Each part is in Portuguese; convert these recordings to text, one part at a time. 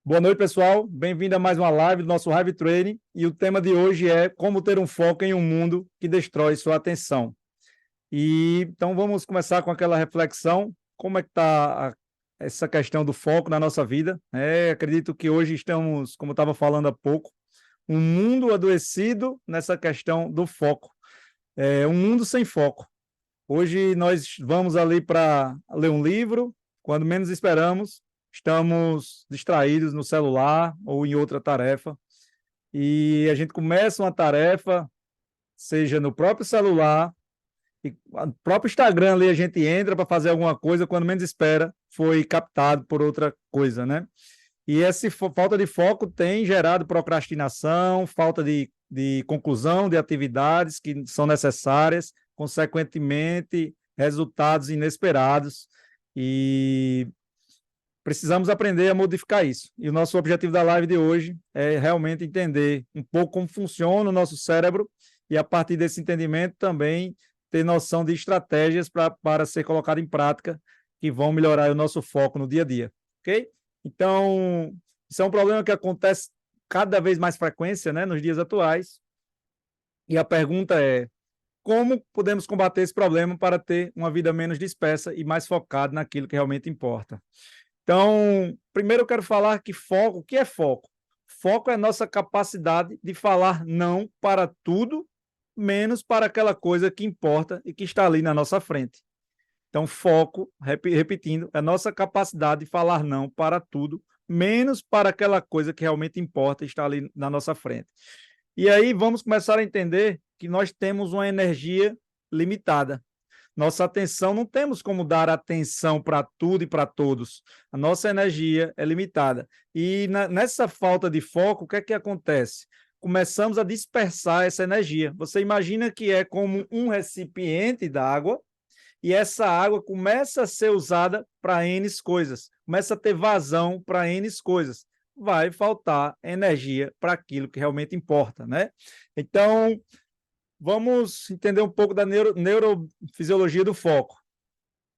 Boa noite, pessoal. Bem-vindo a mais uma live do nosso Hive Training. E o tema de hoje é como ter um foco em um mundo que destrói sua atenção. Então vamos começar com aquela reflexão. Como é que está essa questão do foco na nossa vida? Acredito que hoje estamos, como eu estava falando há pouco, um mundo adoecido nessa questão do foco. Um mundo sem foco. Hoje nós vamos ali para ler um livro, quando menos esperamos, estamos distraídos no celular ou em outra tarefa, e a gente começa uma tarefa, seja no próprio celular, e no próprio Instagram ali a gente entra para fazer alguma coisa, quando menos espera, foi captado por outra coisa, né? E essa falta de foco tem gerado procrastinação, falta de conclusão de atividades que são necessárias, consequentemente, resultados inesperados. E precisamos aprender a modificar isso. E o nosso objetivo da live de hoje é realmente entender um pouco como funciona o nosso cérebro e, a partir desse entendimento, também ter noção de estratégias para ser colocado em prática que vão melhorar o nosso foco no dia a dia, ok? Então, isso é um problema que acontece cada vez mais frequência, né, nos dias atuais. E a pergunta é: como podemos combater esse problema para ter uma vida menos dispersa e mais focada naquilo que realmente importa? Então, primeiro eu quero falar que foco, o que é foco? Foco é a nossa capacidade de falar não para tudo, menos para aquela coisa que importa e que está ali na nossa frente. Então, foco, repetindo, é a nossa capacidade de falar não para tudo, menos para aquela coisa que realmente importa e está ali na nossa frente. E aí vamos começar a entender que nós temos uma energia limitada. Nossa atenção, não temos como dar atenção para tudo e para todos. A nossa energia é limitada. E nessa falta de foco, o que é que acontece? Começamos a dispersar essa energia. Você imagina que é como um recipiente d'água e essa água começa a ser usada para N coisas, começa a ter vazão para N coisas. Vai faltar energia para aquilo que realmente importa, né? Então, vamos entender um pouco da neurofisiologia do foco.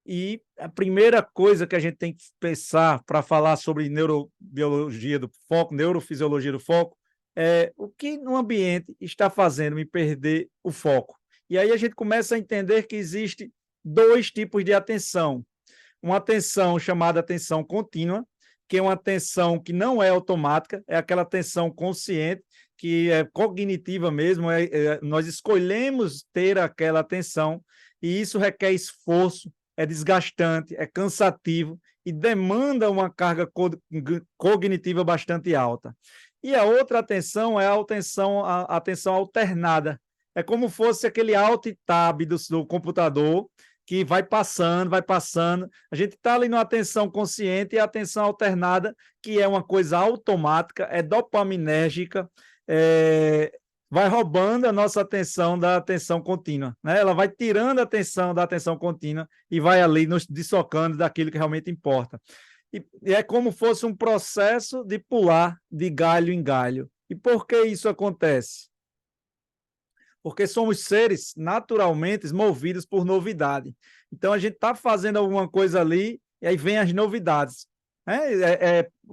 E a primeira coisa que a gente tem que pensar para falar sobre neurobiologia do foco, neurofisiologia do foco, é o que no ambiente está fazendo me perder o foco. E aí a gente começa a entender que existe dois tipos de atenção. Uma atenção chamada atenção contínua, que é uma atenção que não é automática, é aquela atenção consciente, que é cognitiva mesmo, nós escolhemos ter aquela atenção, e isso requer esforço, é desgastante, é cansativo e demanda uma carga cognitiva bastante alta. E a outra atenção é a atenção alternada. É como fosse aquele alt tab do computador, que vai passando, vai passando. A gente está ali numa atenção consciente e a atenção alternada, que é uma coisa automática, é dopaminérgica, vai roubando a nossa atenção da atenção contínua, né? Ela vai tirando a atenção da atenção contínua e vai ali nos dissocando daquilo que realmente importa. E é como fosse um processo de pular de galho em galho. E por que isso acontece? Porque somos seres naturalmente movidos por novidade. Então, a gente está fazendo alguma coisa ali e aí vem as novidades.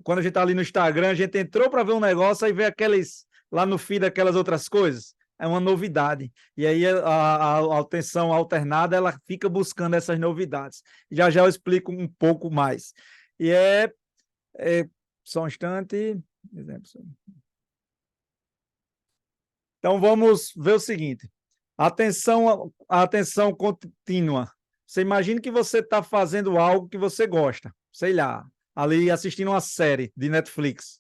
Quando a gente está ali no Instagram, a gente entrou para ver um negócio, aí vê aqueles, lá no feed, aquelas outras coisas. É uma novidade. E aí a atenção alternada, ela fica buscando essas novidades. Já já eu explico um pouco mais. E só um instante. Exemplo. Então, vamos ver o seguinte. A atenção contínua. Você imagina que você está fazendo algo que você gosta, sei lá, ali assistindo uma série de Netflix.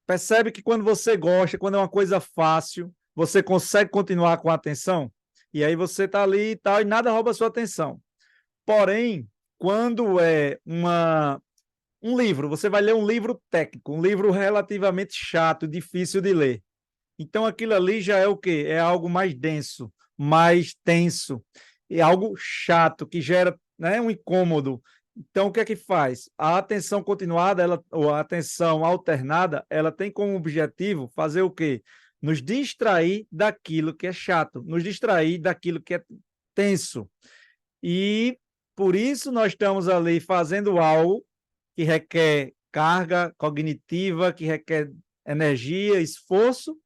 Percebe que quando você gosta, quando é uma coisa fácil, você consegue continuar com a atenção? E aí você está ali e tal, e nada rouba a sua atenção. Porém, quando é um livro, você vai ler um livro técnico, um livro relativamente chato, difícil de ler. Então, aquilo ali já é o quê? É algo mais denso, mais tenso, é algo chato, que gera, né, um incômodo. Então, o que é que faz? A atenção continuada, ou a atenção alternada, ela tem como objetivo fazer o quê? Nos distrair daquilo que é chato, nos distrair daquilo que é tenso. E Por isso, nós estamos ali fazendo algo que requer carga cognitiva, que requer energia, esforço,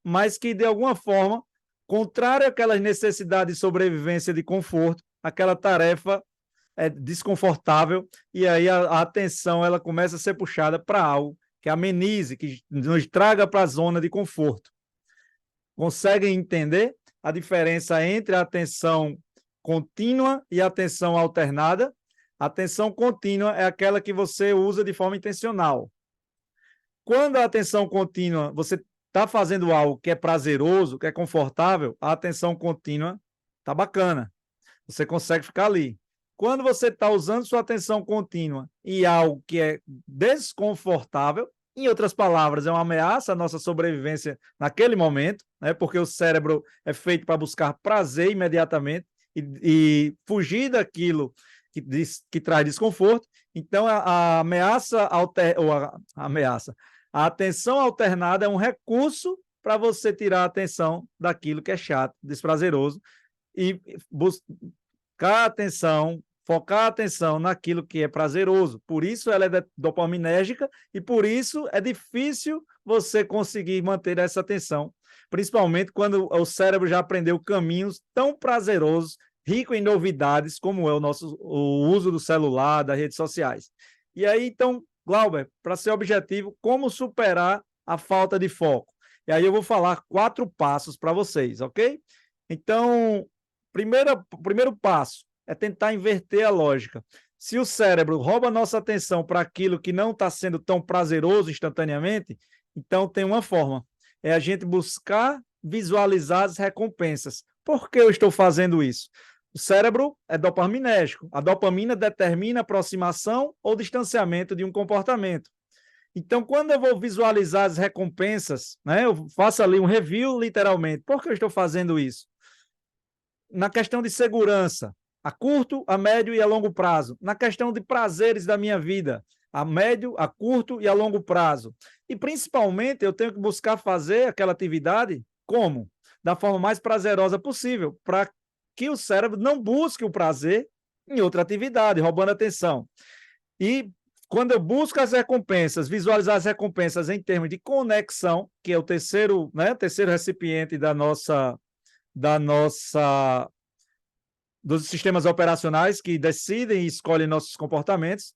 mas que, de alguma forma, contrário àquelas necessidades de sobrevivência, de conforto, aquela tarefa é desconfortável, e aí a atenção ela começa a ser puxada para algo que amenize, que nos traga para a zona de conforto. Conseguem entender a diferença entre a atenção contínua e a atenção alternada? A atenção contínua é aquela que você usa de forma intencional. Quando a atenção contínua, você está fazendo algo que é prazeroso, que é confortável, a atenção contínua está bacana. Você consegue ficar ali. Quando você está usando sua atenção contínua e algo que é desconfortável, em outras palavras, é uma ameaça à nossa sobrevivência naquele momento, né? Porque o cérebro é feito para buscar prazer imediatamente e fugir daquilo que traz desconforto. Então, a ameaça, a atenção alternada é um recurso para você tirar a atenção daquilo que é chato, desprazeroso, e buscar atenção, focar a atenção naquilo que é prazeroso. Por isso ela é dopaminérgica e por isso é difícil você conseguir manter essa atenção, principalmente quando o cérebro já aprendeu caminhos tão prazerosos, rico em novidades, como é o uso do celular, das redes sociais. E aí, então, Glauber, para ser objetivo, como superar a falta de foco? E aí eu vou falar 4 passos para vocês, ok? Então, primeiro passo é tentar inverter a lógica. Se o cérebro rouba a nossa atenção para aquilo que não está sendo tão prazeroso instantaneamente, então tem uma forma, é a gente buscar visualizar as recompensas. Por que eu estou fazendo isso? O cérebro é dopaminérgico. A dopamina determina a aproximação ou distanciamento de um comportamento. Então, quando eu vou visualizar as recompensas, né, eu faço ali um review, literalmente. Por que eu estou fazendo isso? Na questão de segurança, a curto, a médio e a longo prazo. Na questão de prazeres da minha vida, a médio, a curto e a longo prazo. E, principalmente, eu tenho que buscar fazer aquela atividade como? Da forma mais prazerosa possível, para que o cérebro não busque o prazer em outra atividade, roubando a atenção. E quando eu busco as recompensas, visualizar as recompensas em termos de conexão, que é o terceiro recipiente dos sistemas operacionais que decidem e escolhem nossos comportamentos.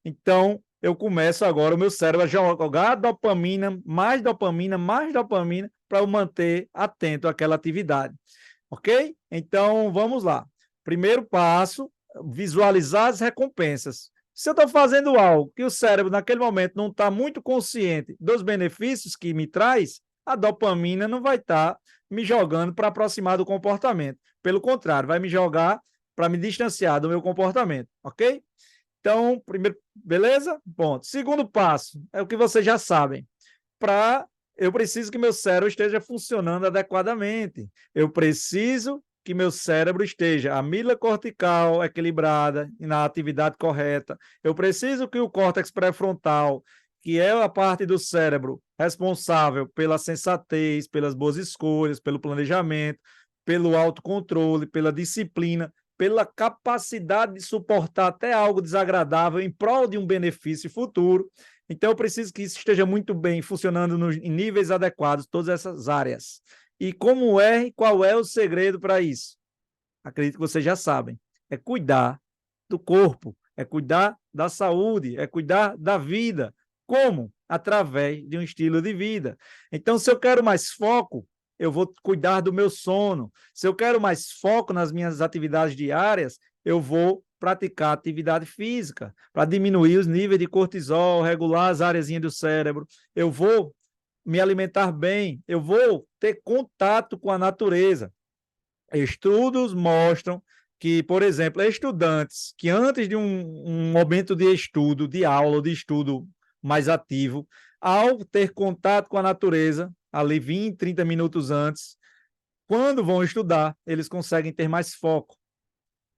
Então, eu começo agora o meu cérebro a jogar dopamina, para eu manter atento àquela atividade. Ok? Então, vamos lá. Primeiro passo, visualizar as recompensas. Se eu estou fazendo algo que o cérebro, naquele momento, não está muito consciente dos benefícios que me traz, a dopamina não vai estar me jogando para aproximar do comportamento. Pelo contrário, vai me jogar para me distanciar do meu comportamento. Ok? Então, primeiro, beleza? Ponto. Segundo passo, é o que vocês já sabem. Eu preciso que meu cérebro esteja funcionando adequadamente. Eu preciso que meu cérebro esteja a amígdala cortical equilibrada e na atividade correta. Eu preciso que o córtex pré-frontal, que é a parte do cérebro responsável pela sensatez, pelas boas escolhas, pelo planejamento, pelo autocontrole, pela disciplina, pela capacidade de suportar até algo desagradável em prol de um benefício futuro. Então, eu preciso que isso esteja muito bem funcionando em níveis adequados, todas essas áreas. E como é e qual é o segredo para isso? Acredito que vocês já sabem. É cuidar do corpo, é cuidar da saúde, é cuidar da vida. Como? Através de um estilo de vida. Então, se eu quero mais foco, eu vou cuidar do meu sono. Se eu quero mais foco nas minhas atividades diárias, eu vou praticar atividade física para diminuir os níveis de cortisol, regular as areazinhas do cérebro. Eu vou me alimentar bem, eu vou ter contato com a natureza. Estudos mostram que, por exemplo, estudantes que antes de um momento de estudo, de aula ou de estudo mais ativo, ao ter contato com a natureza, ali 20, 30 minutos antes, quando vão estudar, eles conseguem ter mais foco.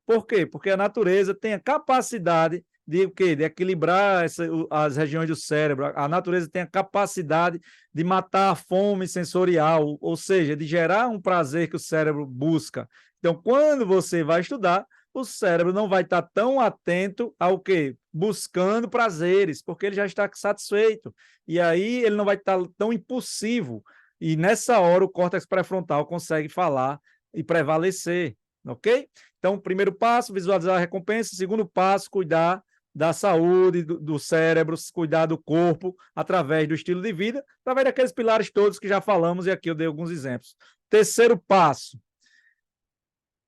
Por quê? Porque a natureza tem a capacidade de o quê? De equilibrar as regiões do cérebro. A natureza tem a capacidade de matar a fome sensorial, ou seja, de gerar um prazer que o cérebro busca. Então, quando você vai estudar, o cérebro não vai estar tão atento ao quê? Buscando prazeres, porque ele já está satisfeito. E aí ele não vai estar tão impulsivo. E nessa hora o córtex pré-frontal consegue falar e prevalecer, ok? Então, primeiro passo, visualizar a recompensa. Segundo passo, cuidar da saúde do cérebro, cuidar do corpo através do estilo de vida, através daqueles pilares todos que já falamos e aqui eu dei alguns exemplos. Terceiro passo,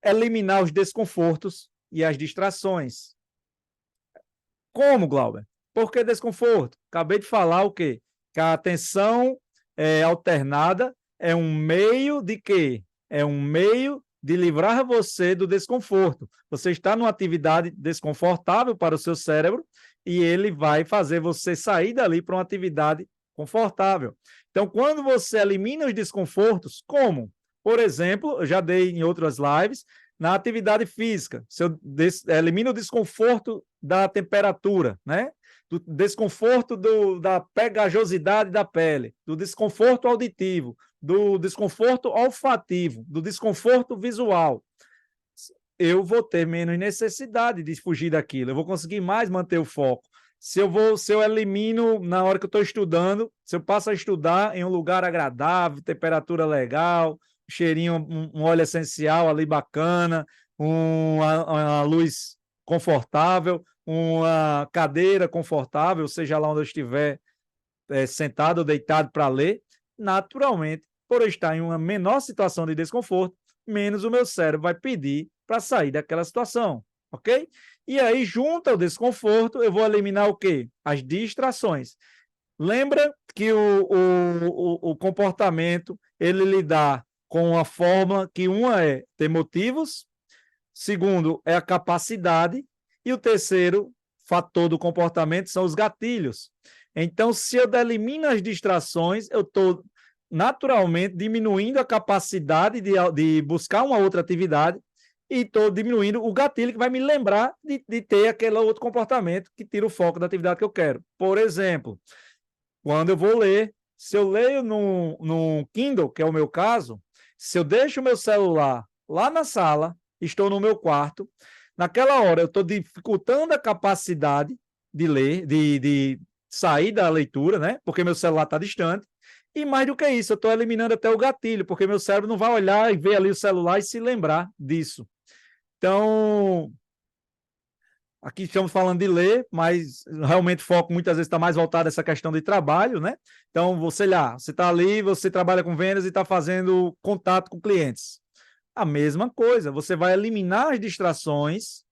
eliminar os desconfortos e as distrações. Como, Glauber? Por que desconforto? Acabei de falar o quê? Que a atenção alternada é um meio de quê? É um meio de livrar você do desconforto. Você está numa atividade desconfortável para o seu cérebro e ele vai fazer você sair dali para uma atividade confortável. Então, quando você elimina os desconfortos, como? Por exemplo, eu já dei em outras lives, na atividade física, se eu elimino o desconforto da temperatura, né? Do desconforto da pegajosidade da pele, do desconforto auditivo, do desconforto olfativo, do desconforto visual, eu vou ter menos necessidade de fugir daquilo, eu vou conseguir mais manter o foco. Se eu elimino na hora que eu estou estudando, se eu passo a estudar em um lugar agradável, temperatura legal, cheirinho, um óleo essencial ali bacana, uma luz confortável, uma cadeira confortável, seja lá onde eu estiver sentado ou deitado para ler, naturalmente, por eu estar em uma menor situação de desconforto, menos o meu cérebro vai pedir para sair daquela situação, ok? E aí, junto ao desconforto, eu vou eliminar o quê? As distrações. Lembra que o comportamento, ele lidar com uma fórmula que uma é ter motivos, segundo é a capacidade, e o terceiro fator do comportamento são os gatilhos. Então, se eu elimino as distrações, eu estou naturalmente diminuindo a capacidade de buscar uma outra atividade e estou diminuindo o gatilho que vai me lembrar de ter aquele outro comportamento que tira o foco da atividade que eu quero. Por exemplo, quando eu vou ler, se eu leio no Kindle, que é o meu caso, se eu deixo o meu celular lá na sala, estou no meu quarto, naquela hora eu estou dificultando a capacidade de ler, de sair da leitura, né? Porque meu celular está distante. E mais do que isso, eu estou eliminando até o gatilho, porque meu cérebro não vai olhar e ver ali o celular e se lembrar disso. Então, aqui estamos falando de ler, mas realmente o foco muitas vezes está mais voltado a essa questão de trabalho, né? Então, você está ali, você trabalha com vendas e está fazendo contato com clientes. A mesma coisa, você vai eliminar as distrações,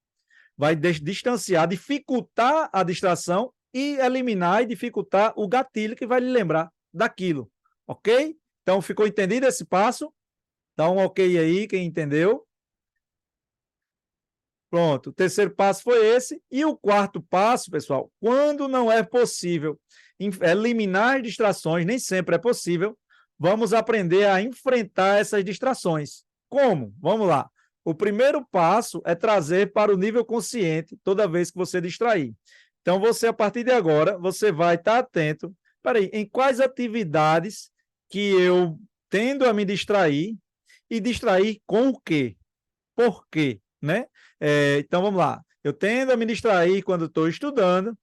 vai distanciar, dificultar a distração e eliminar e dificultar o gatilho que vai lhe lembrar daquilo, ok? Então, ficou entendido esse passo? Dá um ok aí, quem entendeu. Pronto, o terceiro passo foi esse. E o quarto passo, pessoal, quando não é possível eliminar distrações, nem sempre é possível, vamos aprender a enfrentar essas distrações. Como? Vamos lá. O primeiro passo é trazer para o nível consciente toda vez que você distrair. Então, você, a partir de agora, você vai estar atento. Peraí, em quais atividades que eu tendo a me distrair e distrair com o quê? Por quê? Né? Então, vamos lá. Eu tendo a me distrair quando estou estudando,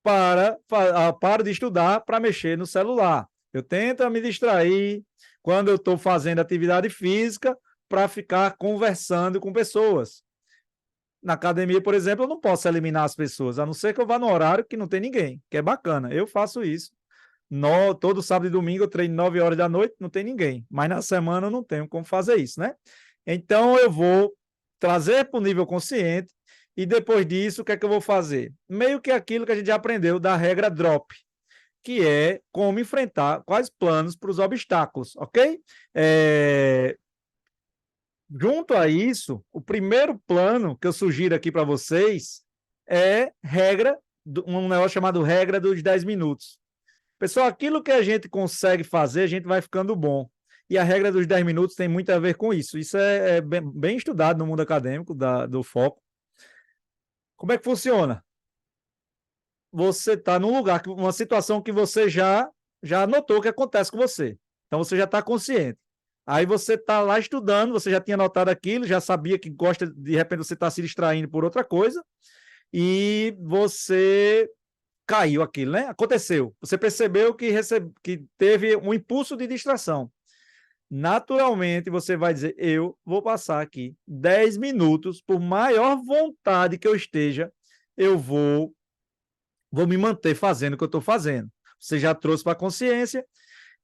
paro de estudar para mexer no celular. Eu tento me distrair quando eu estou fazendo atividade física para ficar conversando com pessoas. Na academia, por exemplo, eu não posso eliminar as pessoas, a não ser que eu vá no horário que não tem ninguém, que é bacana. Eu faço isso. Todo sábado e domingo eu treino 9 horas da noite, não tem ninguém. Mas na semana eu não tenho como fazer isso, né? Então eu vou trazer para o nível consciente e depois disso, o que é que eu vou fazer? Meio que aquilo que a gente já aprendeu da regra DROP, que é como enfrentar quais planos para os obstáculos, ok? Junto a isso, o primeiro plano que eu sugiro aqui para vocês é um negócio chamado regra dos 10 minutos. Pessoal, aquilo que a gente consegue fazer, a gente vai ficando bom. E a regra dos 10 minutos tem muito a ver com isso. Isso é bem estudado no mundo acadêmico do foco. Como é que funciona? Você está num lugar, uma situação que você já notou que acontece com você. Então, você já está consciente. Aí você está lá estudando, você já tinha notado aquilo, já sabia que gosta, de repente você está se distraindo por outra coisa, e você caiu aquilo, né? Aconteceu. Você percebeu que teve um impulso de distração. Naturalmente, você vai dizer: eu vou passar aqui 10 minutos, por maior vontade que eu esteja, eu vou me manter fazendo o que eu estou fazendo. Você já trouxe para a consciência.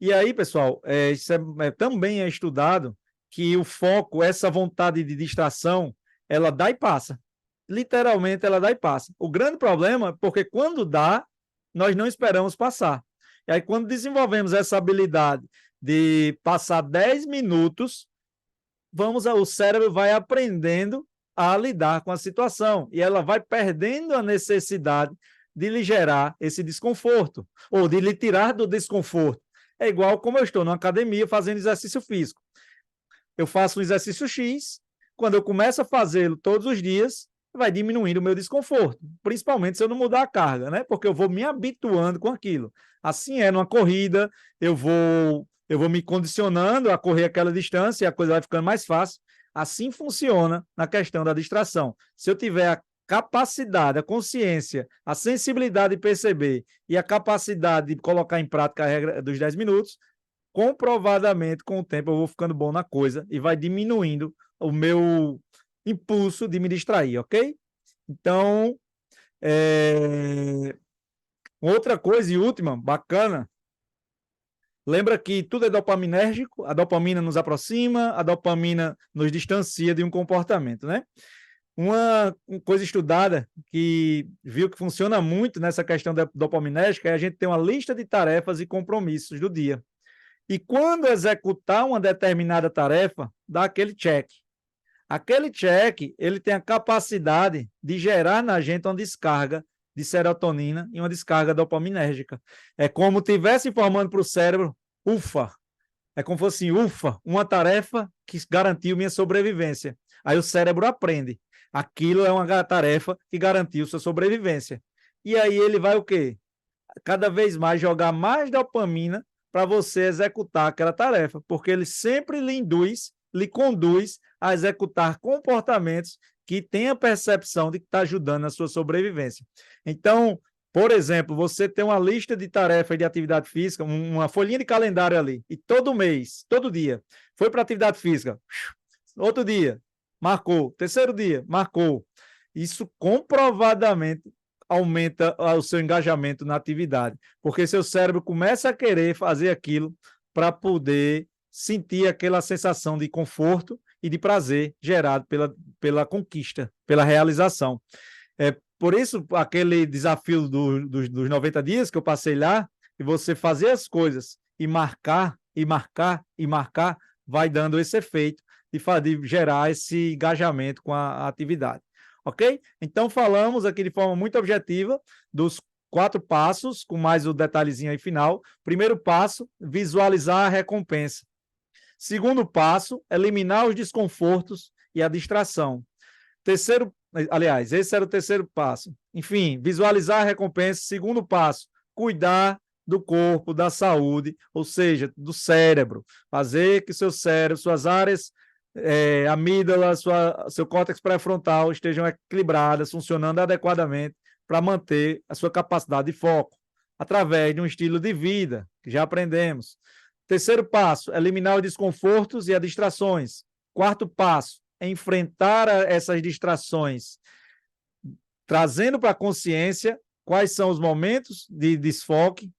E aí, pessoal, isso também é estudado que o foco, essa vontade de distração, ela dá e passa. Literalmente, ela dá e passa. O grande problema é porque quando dá, nós não esperamos passar. E aí, quando desenvolvemos essa habilidade de passar 10 minutos, o cérebro vai aprendendo a lidar com a situação e ela vai perdendo a necessidade de lhe gerar esse desconforto ou de lhe tirar do desconforto. É igual como eu estou na academia fazendo exercício físico. Eu faço um exercício X, quando eu começo a fazê-lo todos os dias, vai diminuindo o meu desconforto, principalmente se eu não mudar a carga, né? Porque eu vou me habituando com aquilo. Assim é numa corrida, eu vou me condicionando a correr aquela distância e a coisa vai ficando mais fácil. Assim funciona na questão da distração. Se eu tiver a capacidade, a consciência, a sensibilidade de perceber e a capacidade de colocar em prática a regra dos 10 minutos, comprovadamente, com o tempo, eu vou ficando bom na coisa e vai diminuindo o meu impulso de me distrair, ok? Então, outra coisa e última, bacana, lembra que tudo é dopaminérgico, a dopamina nos aproxima, a dopamina nos distancia de um comportamento, né? Uma coisa estudada que viu que funciona muito nessa questão da dopaminérgica é a gente ter uma lista de tarefas e compromissos do dia. E quando executar uma determinada tarefa, dá aquele check. Aquele check, ele tem a capacidade de gerar na gente uma descarga de serotonina e uma descarga dopaminérgica. É como tivesse informando para o cérebro: ufa, é como se fosse assim: ufa, uma tarefa que garantiu minha sobrevivência. Aí o cérebro aprende. Aquilo é uma tarefa que garantiu sua sobrevivência. E aí ele vai o quê? Cada vez mais jogar mais dopamina para você executar aquela tarefa, porque ele sempre lhe conduz a executar comportamentos que têm a percepção de que está ajudando na sua sobrevivência. Então, por exemplo, você tem uma lista de tarefas de atividade física, uma folhinha de calendário ali, e todo mês, todo dia, foi para atividade física, outro dia, marcou, terceiro dia, marcou. Isso comprovadamente aumenta o seu engajamento na atividade, porque seu cérebro começa a querer fazer aquilo para poder sentir aquela sensação de conforto e de prazer gerado pela conquista, pela realização. Por isso, aquele desafio dos 90 dias que eu passei lá, e você fazer as coisas e marcar, e marcar, e marcar, vai dando esse efeito de gerar esse engajamento com a atividade. Ok? Então, falamos aqui de forma muito objetiva dos 4 passos, com mais o detalhezinho aí final. Primeiro passo, visualizar a recompensa. Segundo passo, eliminar os desconfortos e a distração. Terceiro, aliás, esse era o terceiro passo. Enfim, visualizar a recompensa. Segundo passo, cuidar do corpo, da saúde, ou seja, do cérebro. Fazer que seu cérebro, suas áreas amígdala, seu córtex pré-frontal estejam equilibradas, funcionando adequadamente para manter a sua capacidade de foco, através de um estilo de vida, que já aprendemos. Terceiro passo, eliminar os desconfortos e as distrações. Quarto passo, enfrentar essas distrações, trazendo para a consciência quais são os momentos de desfoque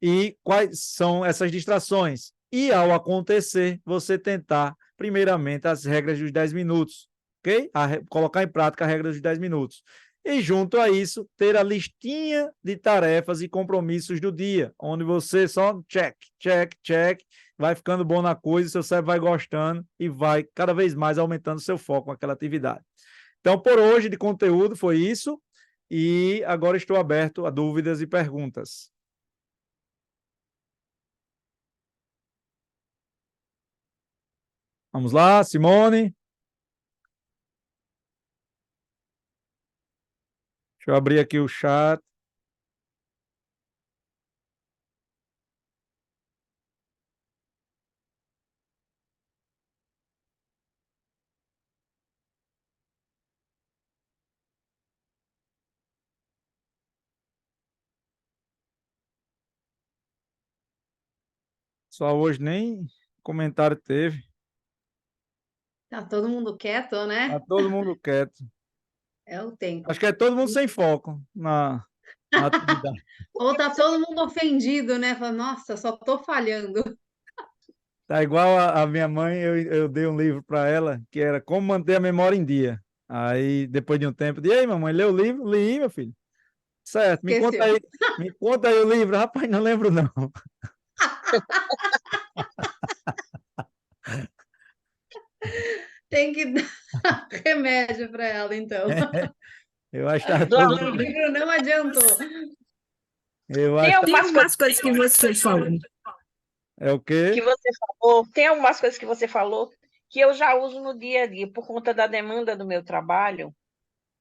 e quais são essas distrações. E, ao acontecer, você tentar, primeiramente, as regras dos 10 minutos, ok? Colocar em prática a regra dos 10 minutos. E, junto a isso, ter a listinha de tarefas e compromissos do dia, onde você só check, check, check, vai ficando bom na coisa, seu cérebro vai gostando e vai cada vez mais aumentando seu foco com aquela atividade. Então, por hoje, de conteúdo, foi isso. E agora estou aberto a dúvidas e perguntas. Vamos lá, Simone. Deixa eu abrir aqui o chat. Só hoje nem comentário teve. Tá todo mundo quieto, Tá né? todo mundo quieto. É o Acho tempo. que é todo mundo sem foco na atividade. Ou tá todo mundo ofendido, né? Fala, nossa, só tô falhando. Tá igual a minha mãe, eu dei um livro para ela que era Como Manter a Memória em Dia. Aí, depois de um tempo, eu disse, ei, mamãe, leu o livro? Li, meu filho. Certo, Esqueceu. me conta aí o livro. Rapaz, não lembro não. Tem que dar remédio para ela, então. Eu acho que estava todo O mundo. livro não adiantou. Eu Tem acho que Tem algumas coisas algumas coisas que você falou. é o quê? que você falou, tem algumas coisas que você falou que eu já uso no dia a dia por conta da demanda do meu trabalho.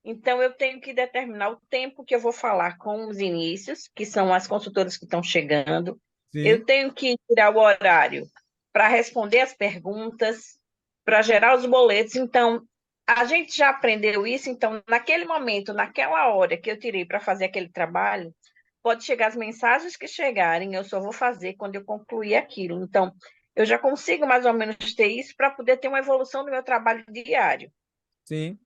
Então, eu tenho que determinar o tempo que eu vou falar com os inícios, que são as consultoras que estão chegando. Eu Sim, tenho que tirar o horário para responder as perguntas, para gerar os boletos. Então, a gente já aprendeu isso. Então, naquele momento, naquela hora que eu tirei para fazer aquele trabalho, pode chegar as mensagens que chegarem, eu só vou fazer quando eu concluir aquilo. Então, eu já consigo mais ou menos ter isso para poder ter uma evolução do meu trabalho diário. sim,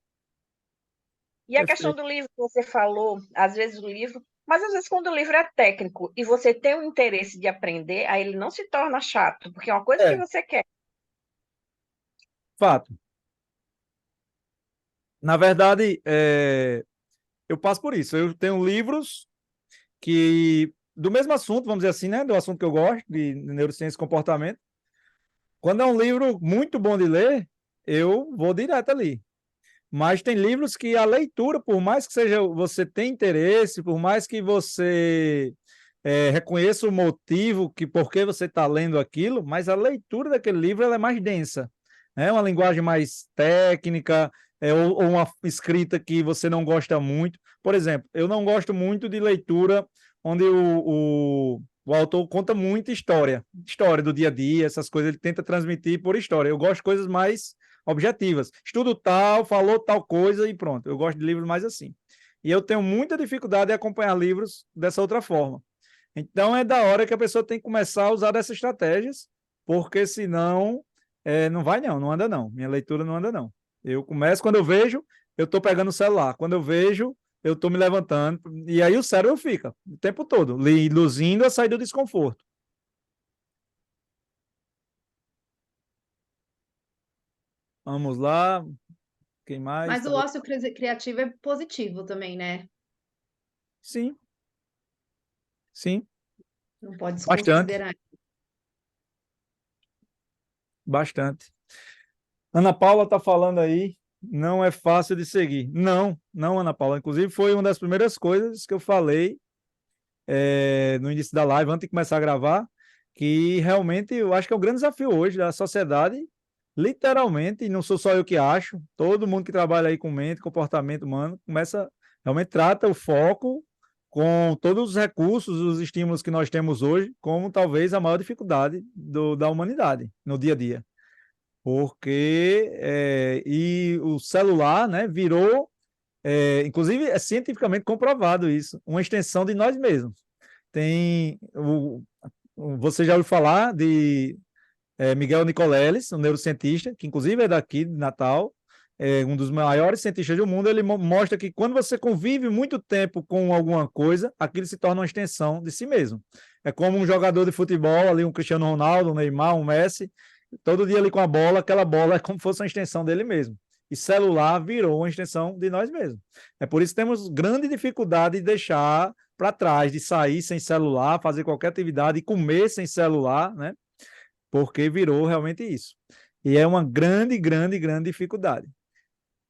E a questão perfeito. do livro que você falou, às vezes o livro, mas às vezes quando o livro é técnico e você tem o interesse de aprender, aí ele não se torna chato, porque é uma coisa que É, você quer. fato. Na verdade, eu passo por isso. Eu tenho livros que, do mesmo assunto, vamos dizer assim, né? Do assunto que eu gosto, de neurociência e comportamento. Quando é um livro muito bom de ler, eu vou direto ali. Mas tem livros que a leitura, por mais que seja você tenha interesse, por mais que você reconheça o motivo que por que você está lendo aquilo, mas a leitura daquele livro ela é mais densa. É uma linguagem mais técnica, ou uma escrita que você não gosta muito. Por exemplo, eu não gosto muito de leitura onde o autor conta muita história do dia a dia, essas coisas, ele tenta transmitir por história. Eu gosto de coisas mais objetivas. Estudo tal, falou tal coisa e pronto. Eu gosto de livros mais assim. E eu tenho muita dificuldade em acompanhar livros dessa outra forma. Então é da hora que a pessoa tem que começar a usar dessas estratégias, porque senão não vai não, não anda não. Minha leitura não anda não. Eu começo quando eu vejo, eu estou pegando o celular. Quando eu vejo, eu estou me levantando. E aí o cérebro fica o tempo todo, luzindo a sair do desconforto. Vamos lá. Quem mais? Mas o ócio criativo é positivo também, né? Sim, sim. Não pode Bastante, desconsiderar. bastante. Ana Paula está falando aí, não é fácil de seguir. Não, não, Ana Paula. Inclusive, foi uma das primeiras coisas que eu falei no início da live, antes de começar a gravar, que realmente eu acho que é um grande desafio hoje da sociedade, literalmente, e não sou só eu que acho, todo mundo que trabalha aí com mente, comportamento humano, começa, realmente trata o foco com todos os recursos, os estímulos que nós temos hoje, como talvez a maior dificuldade da humanidade no dia a dia. Porque e o celular, né, virou, inclusive é cientificamente comprovado isso, uma extensão de nós mesmos. Tem você já ouviu falar de Miguel Nicoleles, um neurocientista, que inclusive é daqui de Natal, um dos maiores cientistas do mundo. Ele mostra que quando você convive muito tempo com alguma coisa, aquilo se torna uma extensão de si mesmo. É como um jogador de futebol, ali um Cristiano Ronaldo, um Neymar, um Messi, todo dia ali com a bola, aquela bola é como se fosse uma extensão dele mesmo. E celular virou uma extensão de nós mesmos. É por isso que temos grande dificuldade de deixar para trás, de sair sem celular, fazer qualquer atividade e comer sem celular, né? Porque virou realmente isso. E é uma grande, grande, grande dificuldade.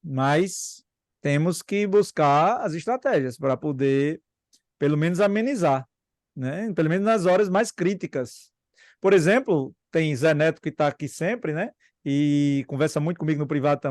Mas temos que buscar as estratégias para poder, pelo menos, amenizar, né? Pelo menos nas horas mais críticas. Por exemplo, tem Zé Neto que está aqui sempre, né? E conversa muito comigo no privado também.